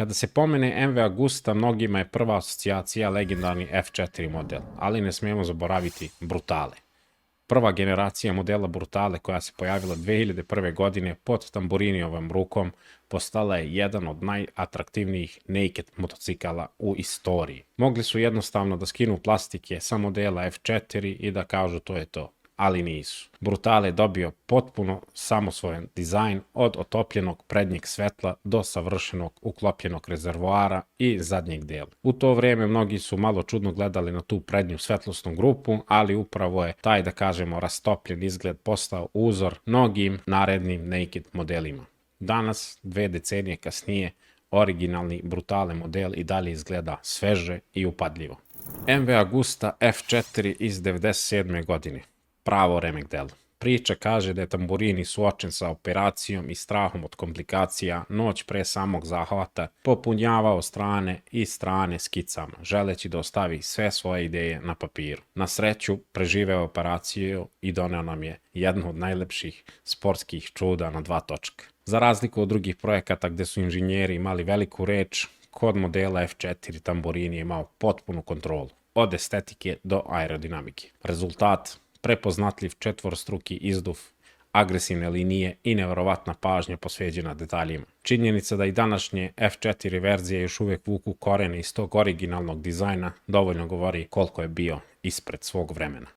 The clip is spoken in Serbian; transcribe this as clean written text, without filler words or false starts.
Kada se pomene MV Agusta, mnogima je prva asocijacija legendarni F4 model, ali ne smijemo zaboraviti Brutale. Prva generacija modela Brutale koja se pojavila 2001. godine pod Tamburinijovom rukom postala je jedan od najatraktivnijih naked motocikala u istoriji. Mogli su jednostavno da skinu plastike sa modela F4 i da kažu to je to, ali nisu. Brutale je dobio potpuno samosvojan dizajn od otopljenog prednjeg svetla do savršenog uklopljenog rezervoara i zadnjeg dela. U to vrijeme mnogi su malo čudno gledali na tu prednju svetlosnu grupu, ali upravo je taj, da kažemo, rastopljen izgled postao uzor mnogim narednim naked modelima. Danas, 2 decenije kasnije, originalni Brutale model i dalje izgleda sveže i upadljivo. MV Agusta F4 iz 97. godine. Pravo remek delo. Priča kaže da je Tamburini suočen sa operacijom i strahom od komplikacija noć pre samog zahvata popunjavao strane i strane skicama, želeći da ostavi sve svoje ideje na papiru. Na sreću, preživeo operaciju i doneo nam je jednu od najlepših sportskih čuda na 2 točka. Za razliku od drugih projekata gde su inženjeri imali veliku reč, kod modela F4 Tamburini je imao potpunu kontrolu, od estetike do aerodinamike. Rezultat: prepoznatljiv četvorostruki izduv, agresivne linije i neverovatna pažnja posveđena detaljima. Činjenica da i današnje F4 verzije još uvijek vuku korene iz tog originalnog dizajna dovoljno govori koliko je bio ispred svog vremena.